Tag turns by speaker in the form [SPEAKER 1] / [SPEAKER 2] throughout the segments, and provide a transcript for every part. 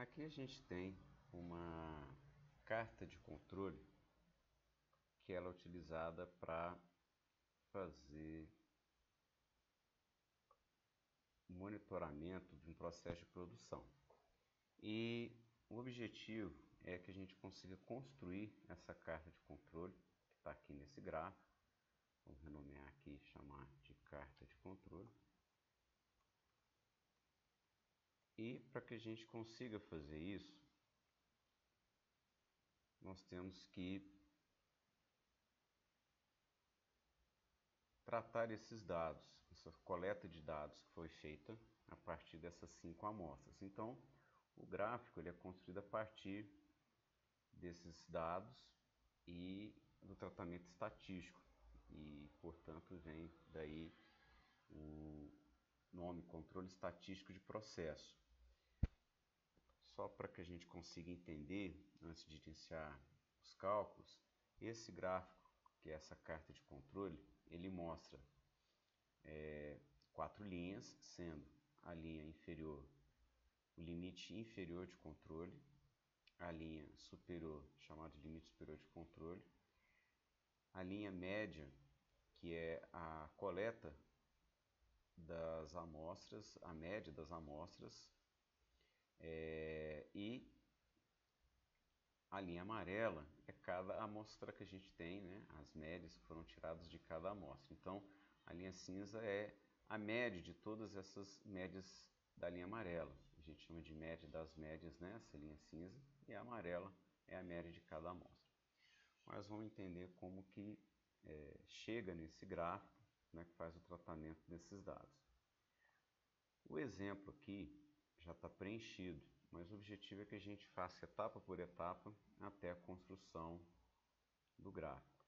[SPEAKER 1] Aqui a gente tem uma carta de controle que ela é utilizada para fazer monitoramento de um processo de produção. E o objetivo é que a gente consiga construir essa carta de controle que está aqui nesse gráfico. Vamos renomear aqui e chamar de carta de controle. E para que a gente consiga fazer isso, nós temos que tratar esses dados, essa coleta de dados que foi feita a partir dessas 5 amostras. Então, o gráfico ele é construído a partir desses dados e do tratamento estatístico. E, portanto, vem daí o nome controle estatístico de processo. Só para que a gente consiga entender, antes de iniciar os cálculos, esse gráfico, que é essa carta de controle, ele mostra 4 linhas, sendo a linha inferior o limite inferior de controle, a linha superior, chamada de limite superior de controle, a linha média, que é a coleta das amostras, a média das amostras, e a linha amarela é cada amostra que a gente tem, né? As médias que foram tiradas de cada amostra. Então, a linha cinza é a média de todas essas médias da linha amarela. A gente chama de média das médias, né? Essa linha cinza, e a amarela é a média de cada amostra. Mas vamos entender como que chega nesse gráfico, né, que faz o tratamento desses dados. O exemplo aqui já está preenchido, mas o objetivo é que a gente faça etapa por etapa até a construção do gráfico.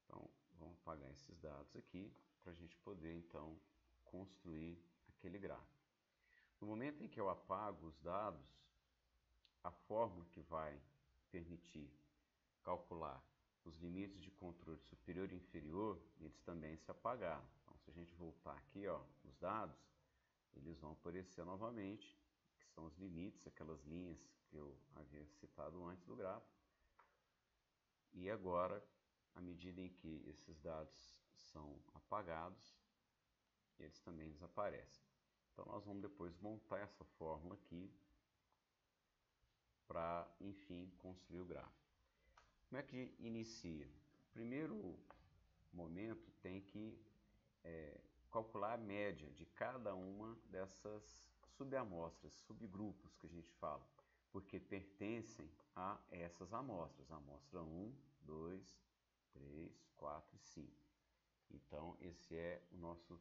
[SPEAKER 1] Então, vamos apagar esses dados aqui para a gente poder, então, construir aquele gráfico. No momento em que eu apago os dados, a fórmula que vai permitir calcular os limites de controle superior e inferior, eles também se apagaram. Então, se a gente voltar aqui, ó, os dados, eles vão aparecer novamente, que são os limites, aquelas linhas que eu havia citado antes do gráfico. E agora, à medida em que esses dados são apagados, eles também desaparecem. Então nós vamos depois montar essa fórmula aqui para, enfim, construir o gráfico. Como é que inicia? O primeiro momento tem que calcular a média de cada uma dessas subamostras, subgrupos que a gente fala, porque pertencem a essas amostras, a amostra 1, 2, 3, 4 e 5. Então, esse é o nosso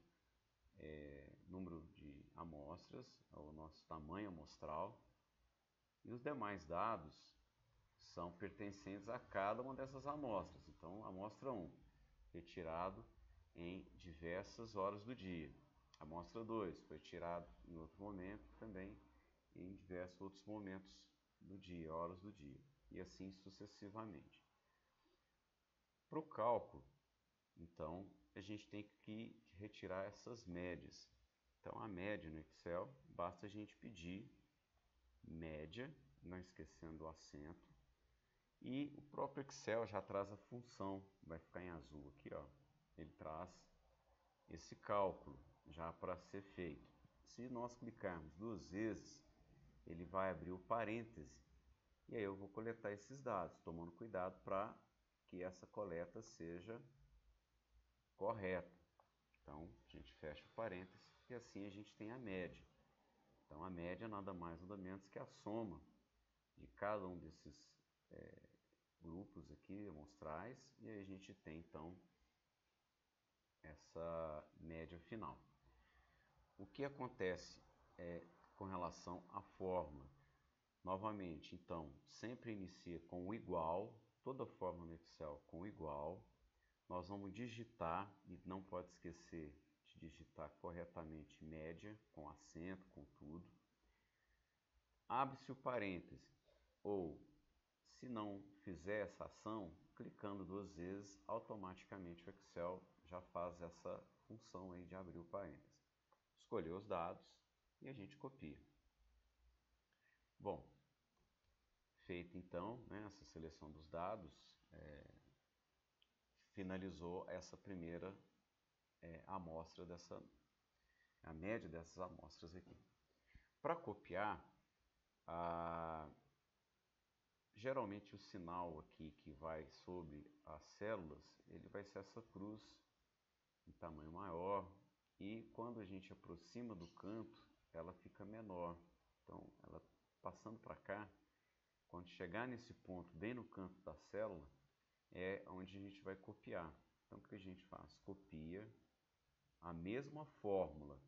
[SPEAKER 1] número de amostras, o nosso tamanho amostral, e os demais dados são pertencentes a cada uma dessas amostras. Então, a amostra 1, retirado em diversas horas do dia. A amostra 2 foi tirado em outro momento também, em diversos outros momentos do dia, horas do dia, e assim sucessivamente. Para o cálculo, então, a gente tem que retirar essas médias. Então, a média no Excel, basta a gente pedir média, não esquecendo o acento, e o próprio Excel já traz a função, vai ficar em azul aqui, ó. Ele traz esse cálculo já para ser feito. Se nós clicarmos 2 vezes, ele vai abrir o parêntese e aí eu vou coletar esses dados, tomando cuidado para que essa coleta seja correta. Então, a gente fecha o parêntese e assim a gente tem a média. Então, a média nada mais nada menos que a soma de cada um desses grupos aqui amostrais, e aí a gente tem então essa média final. O que acontece com relação à fórmula? Novamente, então, sempre inicia com o igual, toda fórmula no Excel com o igual. Nós vamos digitar, e não pode esquecer de digitar corretamente média, com acento, com tudo. Abre-se o parêntese, ou se não fizer essa ação, clicando 2 vezes, automaticamente o Excel já faz essa função aí de abrir o parêntese. Escolher os dados e a gente copia. Bom, Feita então, né, essa seleção dos dados, finalizou essa primeira amostra, a média dessas amostras aqui. Para copiar, geralmente o sinal aqui que vai sobre as células, ele vai ser essa cruz em tamanho maior, e quando a gente aproxima do canto, ela fica menor. Então, ela passando para cá, quando chegar nesse ponto, bem no canto da célula, é onde a gente vai copiar. Então, o que a gente faz? Copia a mesma fórmula.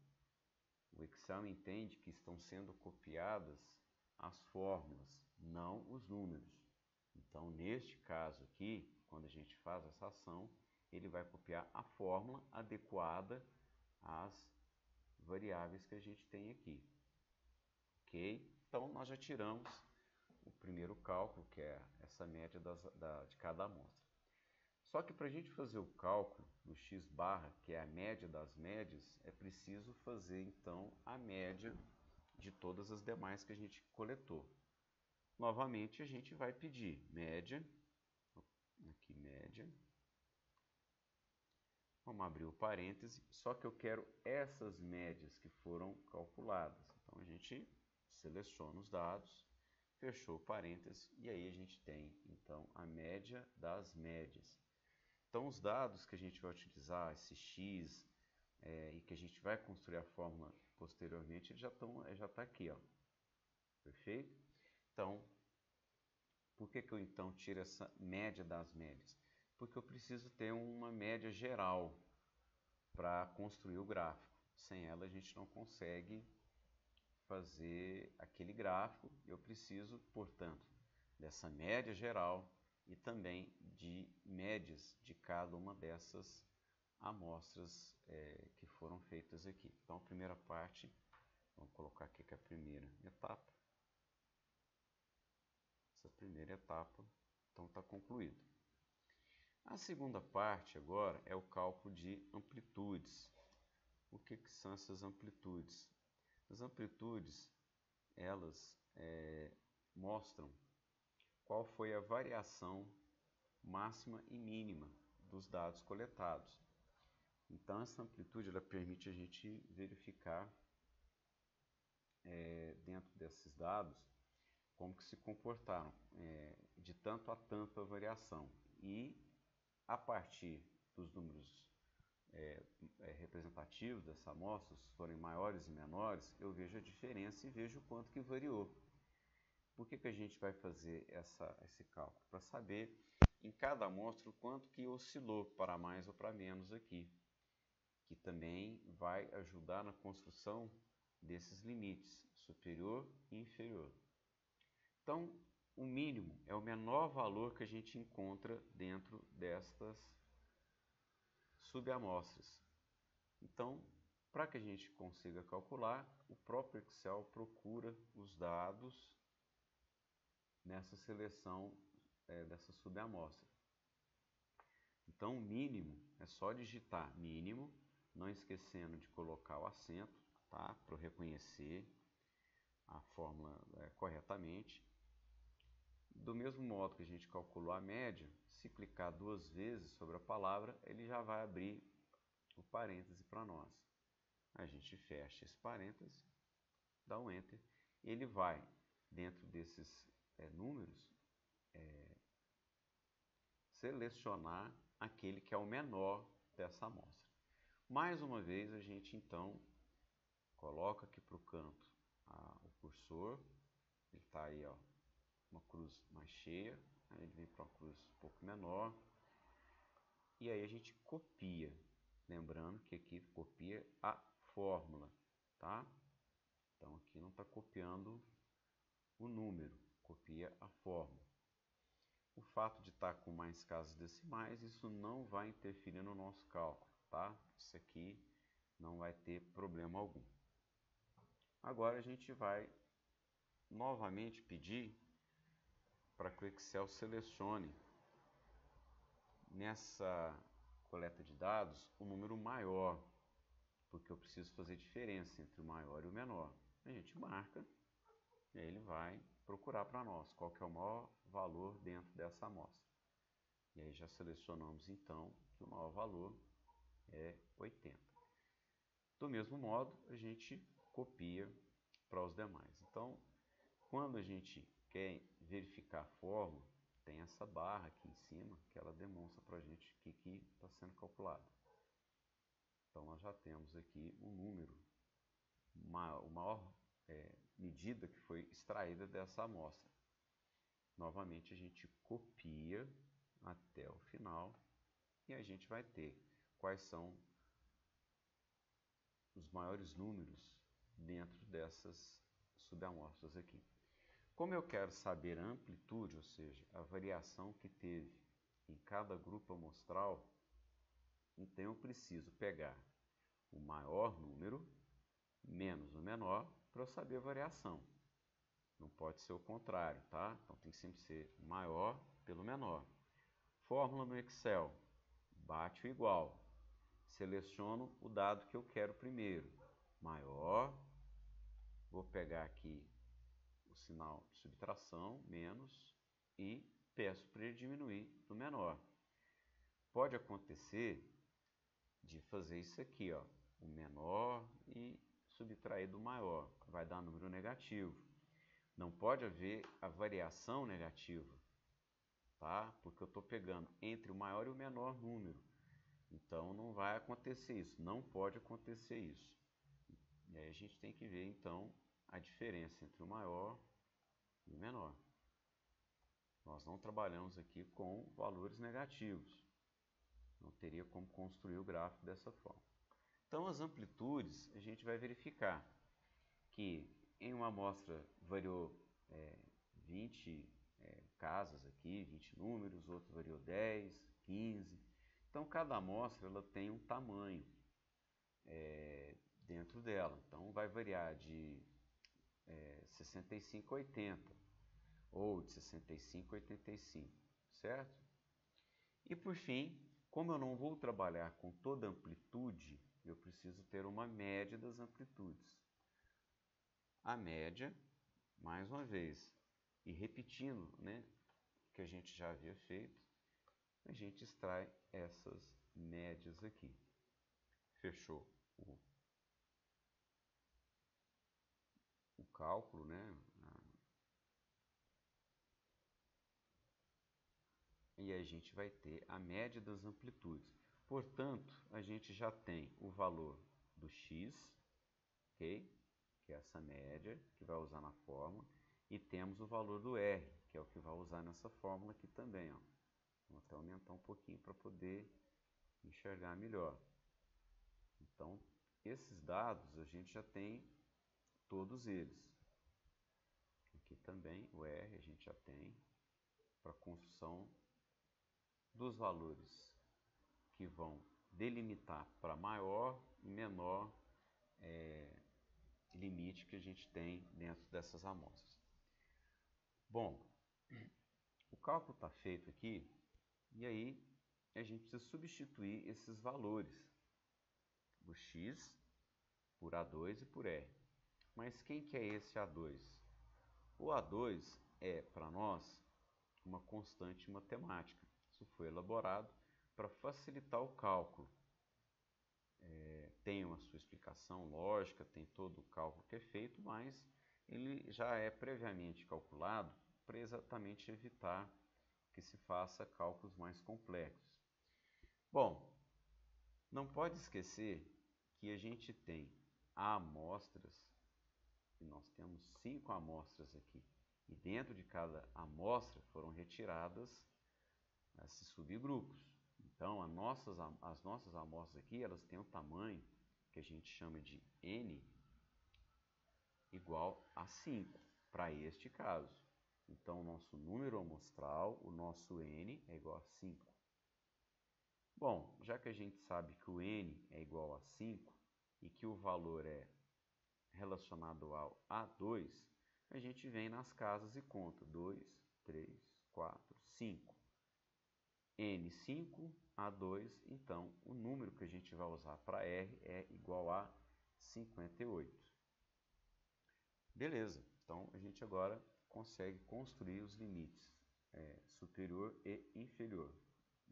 [SPEAKER 1] O Excel entende que estão sendo copiadas as fórmulas, não os números. Então, neste caso aqui, quando a gente faz essa ação, ele vai copiar a fórmula adequada às variáveis que a gente tem aqui. Ok? Então, nós já tiramos o primeiro cálculo, que é essa média de cada amostra. Só que para a gente fazer o cálculo do x barra, que é a média das médias, é preciso fazer então a média de todas as demais que a gente coletou. Novamente a gente vai pedir média, aqui média, vamos abrir o parêntese, só que eu quero essas médias que foram calculadas. Então a gente seleciona os dados, fechou o parêntese e aí a gente tem então a média das médias. Então, os dados que a gente vai utilizar, esse x, e que a gente vai construir a fórmula posteriormente, ele já está aqui, ó. Perfeito? Então, por que eu então tiro essa média das médias? Porque eu preciso ter uma média geral para construir o gráfico. Sem ela, a gente não consegue fazer aquele gráfico. Eu preciso, portanto, dessa média geral e também de médias de cada uma dessas amostras que foram feitas aqui. Então, a primeira parte, vamos colocar aqui que é a primeira etapa. Essa primeira etapa, então, está concluída. A segunda parte agora é o cálculo de amplitudes. O que são essas amplitudes? As amplitudes, elas mostram qual foi a variação máxima e mínima dos dados coletados. Então, essa amplitude ela permite a gente verificar dentro desses dados como que se comportaram de tanto a tanto a variação. E a partir dos números representativos dessa amostra, se forem maiores e menores, eu vejo a diferença e vejo o quanto que variou. Por que a gente vai fazer esse cálculo? Para saber em cada amostra o quanto que oscilou para mais ou para menos aqui, que também vai ajudar na construção desses limites, superior e inferior. Então, o mínimo é o menor valor que a gente encontra dentro destas subamostras. Então, para que a gente consiga calcular, o próprio Excel procura os dados nessa seleção dessa subamostra. Então, o mínimo é só digitar mínimo, não esquecendo de colocar o acento, tá? Para eu reconhecer a fórmula corretamente. Do mesmo modo que a gente calculou a média, se clicar duas vezes sobre a palavra, ele já vai abrir o parêntese para nós. A gente fecha esse parêntese, dá um Enter, e ele vai, dentro desses números, selecionar aquele que é o menor dessa amostra. Mais uma vez, a gente então coloca aqui para o canto o cursor, ele está aí, ó, uma cruz mais cheia, aí ele vem para uma cruz um pouco menor, e aí a gente copia, lembrando que aqui copia a fórmula, tá? Então aqui não está copiando o número, copia a fórmula. O fato de estar com mais casas decimais, isso não vai interferir no nosso cálculo, tá? Isso aqui não vai ter problema algum. Agora a gente vai novamente pedir para que o Excel selecione nessa coleta de dados o número maior, porque eu preciso fazer diferença entre o maior e o menor. A gente marca E aí ele vai procurar para nós qual que é o maior valor dentro dessa amostra. E aí já selecionamos então que o maior valor é 80. Do mesmo modo, a gente copia para os demais. Então, quando a gente quer verificar a fórmula, tem essa barra aqui em cima que ela demonstra para a gente o que está sendo calculado. Então, nós já temos aqui um número, a maior medida que foi extraída dessa amostra. Novamente, a gente copia até o final e a gente vai ter quais são os maiores números dentro dessas subamostras aqui. Como eu quero saber a amplitude, ou seja, a variação que teve em cada grupo amostral, então eu preciso pegar o maior número menos o menor para eu saber a variação. Não pode ser o contrário, tá? Então tem que sempre ser maior pelo menor. Fórmula no Excel, bate o igual. Seleciono o dado que eu quero primeiro. Maior, vou pegar aqui o sinal de subtração, menos, e peço para ele diminuir do menor. Pode acontecer de fazer isso aqui, ó, o menor e subtrair do maior, vai dar número negativo. Não pode haver a variação negativa, tá? Porque eu estou pegando entre o maior e o menor número. Então não vai acontecer isso, não pode acontecer isso. E aí a gente tem que ver então a diferença entre o maior e o menor. Nós não trabalhamos aqui com valores negativos. Não teria como construir o gráfico dessa forma. Então as amplitudes a gente vai verificar que em uma amostra variou 20 casas aqui, 20 números, outro variou 10, 15. Então cada amostra ela tem um tamanho dentro dela. Então vai variar de 65 a 80 ou de 65 a 85, certo? E por fim, como eu não vou trabalhar com toda amplitude, eu preciso ter uma média das amplitudes. A média, mais uma vez, e repetindo, né, o que a gente já havia feito, a gente extrai essas médias aqui. Fechou o cálculo, né? E a gente vai ter a média das amplitudes. Portanto, a gente já tem o valor do x, ok? Que é essa média que vai usar na fórmula, e temos o valor do r, que é o que vai usar nessa fórmula aqui também, ó. Vou até aumentar um pouquinho para poder enxergar melhor. Então, esses dados a gente já tem todos eles. Aqui também o R a gente já tem para construção dos valores que vão delimitar para maior e menor limite que a gente tem dentro dessas amostras. Bom, o cálculo está feito aqui e aí a gente precisa substituir esses valores, o x por A2 e por R. Mas quem que é esse A2? O A2 é, para nós, uma constante matemática. Isso foi elaborado para facilitar o cálculo. Tem uma sua explicação lógica, tem todo o cálculo que é feito, mas ele já é previamente calculado para exatamente evitar que se faça cálculos mais complexos. Bom, não pode esquecer que a gente tem amostras, e nós temos 5 amostras aqui, e dentro de cada amostra foram retiradas esses subgrupos. Então, as nossas amostras aqui, elas têm um tamanho que a gente chama de N igual a 5, para este caso. Então, o nosso número amostral, o nosso N é igual a 5. Bom, já que a gente sabe que o N é igual a 5 e que o valor é relacionado ao A2, a gente vem nas casas e conta 2, 3, 4, 5. N5, A2, então o número que a gente vai usar para R é igual a 58. Beleza, Então, a gente agora consegue construir os limites superior e inferior.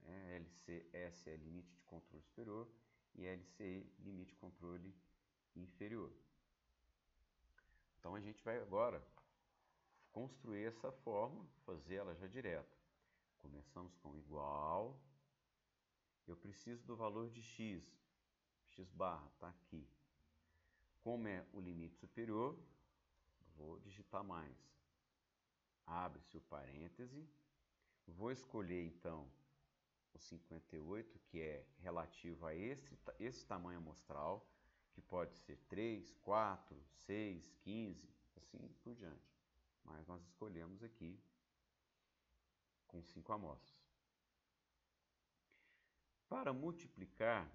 [SPEAKER 1] LCS é limite de controle superior e LCE, limite de controle inferior. Então, a gente vai agora construir essa fórmula, fazer ela já direto. Começamos com igual. Eu preciso do valor de x. X barra está aqui. Como é o limite superior, vou digitar mais. Abre-se o parêntese. Vou escolher então o 58, que é relativo a esse tamanho amostral, que pode ser 3, 4, 6, 15, assim por diante. Mas nós escolhemos aqui com 5 amostras. Para multiplicar,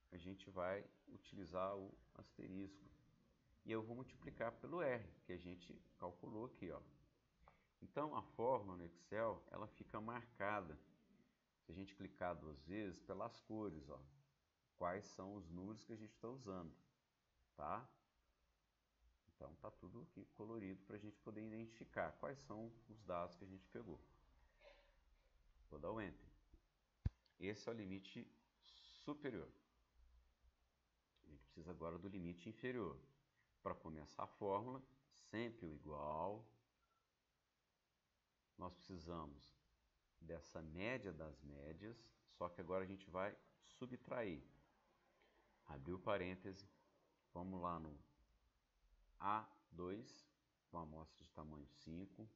[SPEAKER 1] a gente vai utilizar o asterisco. E eu vou multiplicar pelo R, que a gente calculou aqui, ó. Então, a fórmula no Excel, ela fica marcada, se a gente clicar 2 vezes, pelas cores, ó. Quais são os números que a gente está usando, tá? Então, tá tudo aqui colorido para a gente poder identificar quais são os dados que a gente pegou. Vou dar o Enter. Esse é o limite superior. A gente precisa agora do limite inferior. Para começar a fórmula, sempre o igual. Nós precisamos dessa média das médias, só que agora a gente vai subtrair. Abriu o parêntese, vamos lá no A2, uma amostra de tamanho 5,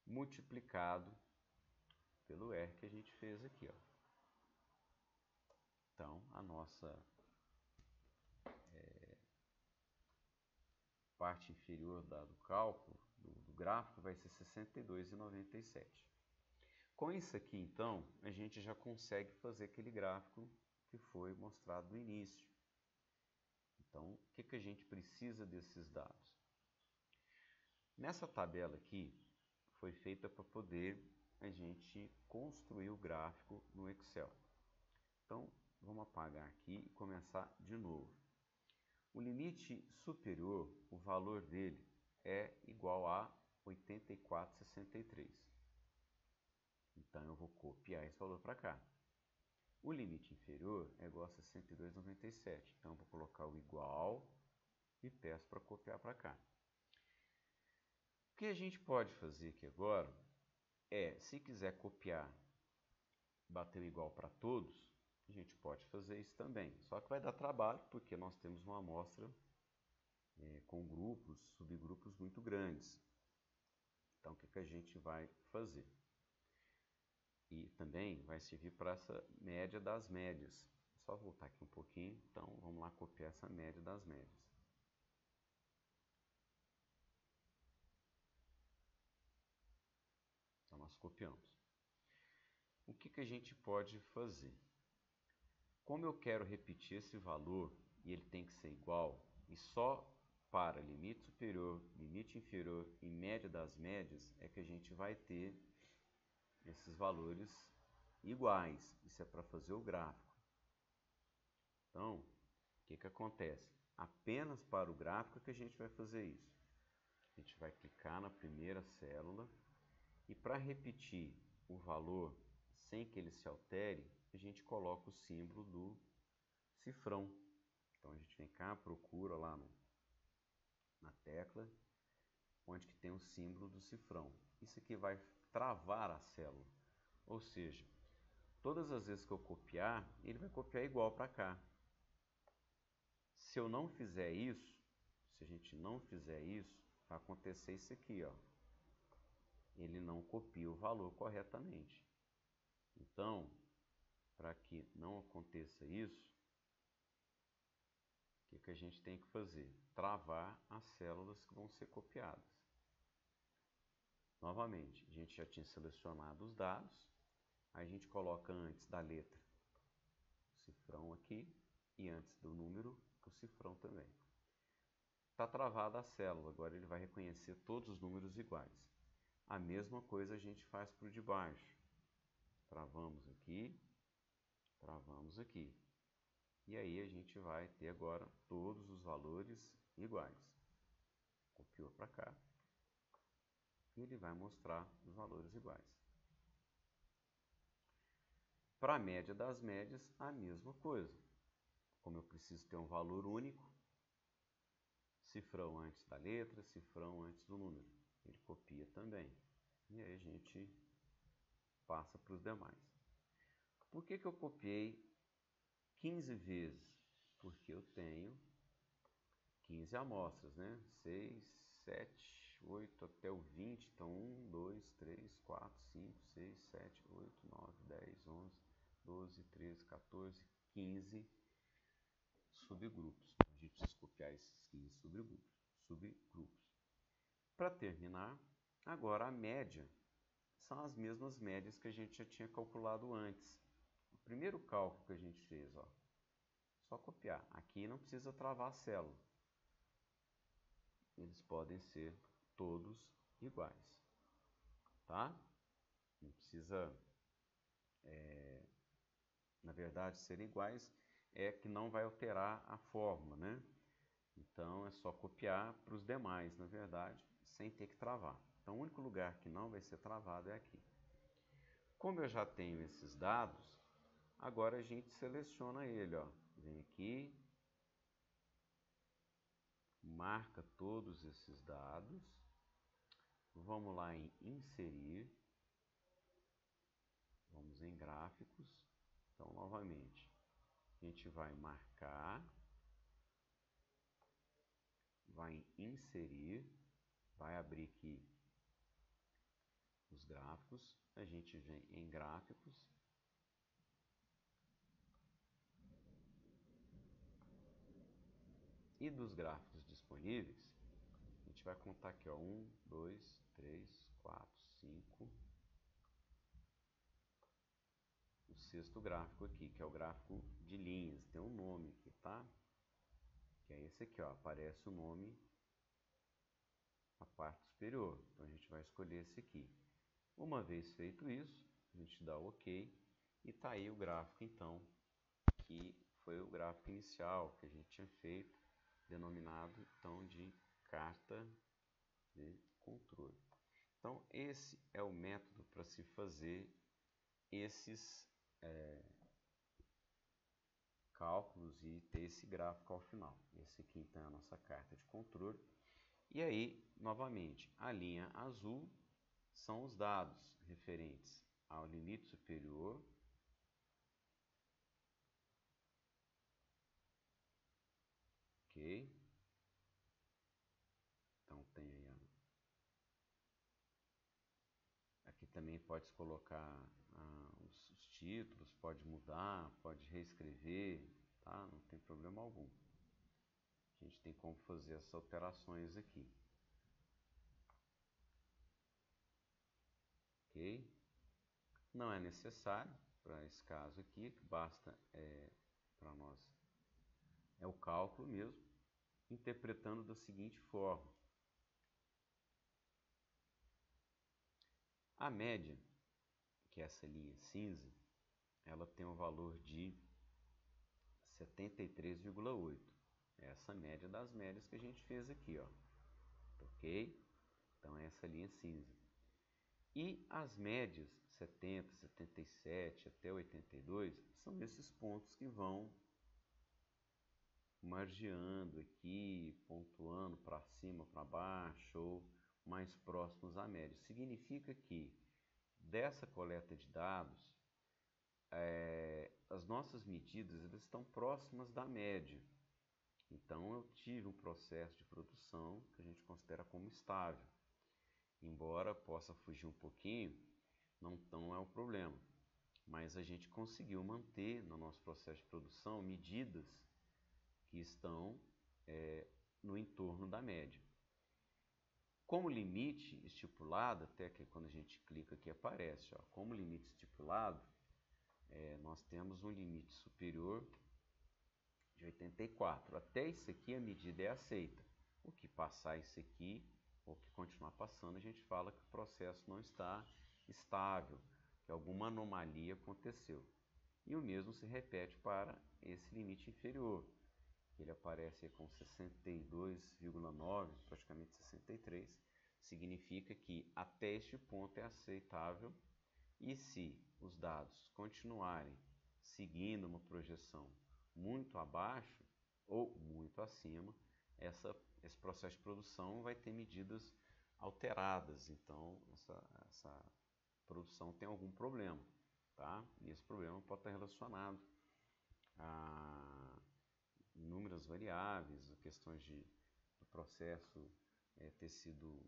[SPEAKER 1] multiplicado pelo R que a gente fez aqui, ó. Então, a nossa parte inferior do cálculo, do gráfico, vai ser 62,97. Com isso aqui, então, a gente já consegue fazer aquele gráfico que foi mostrado no início. Então, o que a gente precisa desses dados? Nessa tabela aqui, foi feita para poder a gente construir o gráfico no Excel. Então, vamos apagar aqui e começar de novo. O limite superior, o valor dele é igual a 84,63. Então, eu vou copiar esse valor para cá. O limite inferior é igual a 62,97. Então, eu vou colocar o igual e peço para copiar para cá. O que a gente pode fazer aqui agora é, se quiser copiar, bater o igual para todos, a gente pode fazer isso também. Só que vai dar trabalho, porque nós temos uma amostra com grupos, subgrupos muito grandes. Então, o que a gente vai fazer? E também vai servir para essa média das médias. Só voltar aqui um pouquinho. Então, vamos lá copiar essa média das médias. Então, nós copiamos. O que a gente pode fazer? Como eu quero repetir esse valor e ele tem que ser igual, e só para limite superior, limite inferior e média das médias, é que a gente vai ter esses valores iguais. Isso é para fazer o gráfico. Então, o que acontece? Apenas para o gráfico que a gente vai fazer isso. A gente vai clicar na primeira célula e para repetir o valor sem que ele se altere, a gente coloca o símbolo do cifrão. Então a gente vem cá, procura lá na tecla, onde que tem o símbolo do cifrão. Isso aqui vai travar a célula. Ou seja, todas as vezes que eu copiar, ele vai copiar igual para cá. Se eu não fizer isso, se a gente não fizer isso, vai acontecer isso aqui, ó. Ele não copia o valor corretamente. Então, para que não aconteça isso, o que a gente tem que fazer? Travar as células que vão ser copiadas. Novamente, a gente já tinha selecionado os dados, aí a gente coloca antes da letra o cifrão aqui e antes do número o cifrão também. Está travada a célula, agora ele vai reconhecer todos os números iguais. A mesma coisa a gente faz para o de baixo. Travamos aqui, travamos aqui. E aí a gente vai ter agora todos os valores iguais. copiou para cá, e ele vai mostrar os valores iguais. Para a média das médias, a mesma coisa. Como eu preciso ter um valor único, cifrão antes da letra, cifrão antes do número. Ele copia também. E aí a gente passa para os demais. Por que eu copiei 15 vezes? Porque eu tenho 15 amostras, né? 6, 7, 8 até o 20. Então, 1, 2, 3, 4, 5, 6, 7, 8, 9, 10, 11, 12, 13, 14, 15 subgrupos. A gente precisa copiar esses 15 subgrupos. Para terminar, agora a média são as mesmas médias que a gente já tinha calculado antes. O primeiro cálculo que a gente fez, ó, só copiar. Aqui não precisa travar a célula. Eles podem ser todos iguais, tá? Não precisa, na verdade, serem iguais, é que não vai alterar a fórmula, né? Então, é só copiar para os demais, na verdade, sem ter que travar. Então, o único lugar que não vai ser travado é aqui. Como eu já tenho esses dados, agora a gente seleciona ele, ó. Vem aqui, marca todos esses dados. Vamos lá em inserir. Vamos em gráficos. Então, novamente, a gente vai marcar, vai em inserir, vai abrir aqui os gráficos. A gente vem em gráficos. E dos gráficos disponíveis, a gente vai contar aqui, ó, 1, 2, 3, 4, 5. O sexto gráfico aqui, que é o gráfico de linhas, tem um nome aqui, tá? Que é esse aqui, ó, aparece o nome na parte superior. Então a gente vai escolher esse aqui. Uma vez feito isso, a gente dá OK e tá aí o gráfico, então, que foi o gráfico inicial que a gente tinha feito, denominado então de carta de controle. Então, esse é o método para se fazer esses cálculos e ter esse gráfico ao final. Esse aqui, então, é a nossa carta de controle. E aí, novamente, a linha azul são os dados referentes ao limite superior, ok? Então, tem aí, aqui também pode colocar os títulos, pode mudar, pode reescrever, tá? Não tem problema algum. A gente tem como fazer essas alterações aqui. Ok? Não é necessário para esse caso aqui, que basta para nós é o cálculo mesmo, interpretando da seguinte forma. A média, que é essa linha cinza, ela tem um valor de 73,8. É essa média das médias que a gente fez aqui, ó. Ok? Então, é essa linha cinza. E as médias 70, 77 até 82 são esses pontos que vão margeando aqui, pontuando para cima, para baixo, ou mais próximos à média. Significa que dessa coleta de dados, as nossas medidas elas estão próximas da média. Então, eu tive um processo de produção que a gente considera como estável. Embora possa fugir um pouquinho, não é o problema. Mas a gente conseguiu manter no nosso processo de produção medidas que estão no entorno da média. Como limite estipulado, até que quando a gente clica aqui aparece, ó, como limite estipulado, nós temos um limite superior de 84. Até isso aqui a medida é aceita. O que passar isso aqui, ou que continuar passando, a gente fala que o processo não está estável, que alguma anomalia aconteceu. E o mesmo se repete para esse limite inferior, ele aparece com 62,9, praticamente 63, significa que até este ponto é aceitável, e se os dados continuarem seguindo uma projeção muito abaixo ou muito acima, esse processo de produção vai ter medidas alteradas, então essa produção tem algum problema, tá? E esse problema pode estar relacionado a inúmeras variáveis, questões do processo ter sido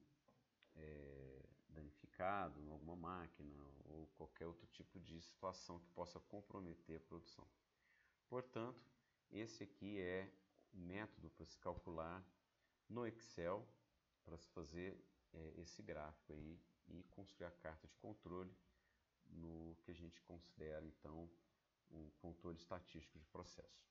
[SPEAKER 1] danificado em alguma máquina ou qualquer outro tipo de situação que possa comprometer a produção. Portanto, esse aqui é o método para se calcular no Excel, para se fazer esse gráfico aí e construir a carta de controle no que a gente considera então um controle estatístico de processo.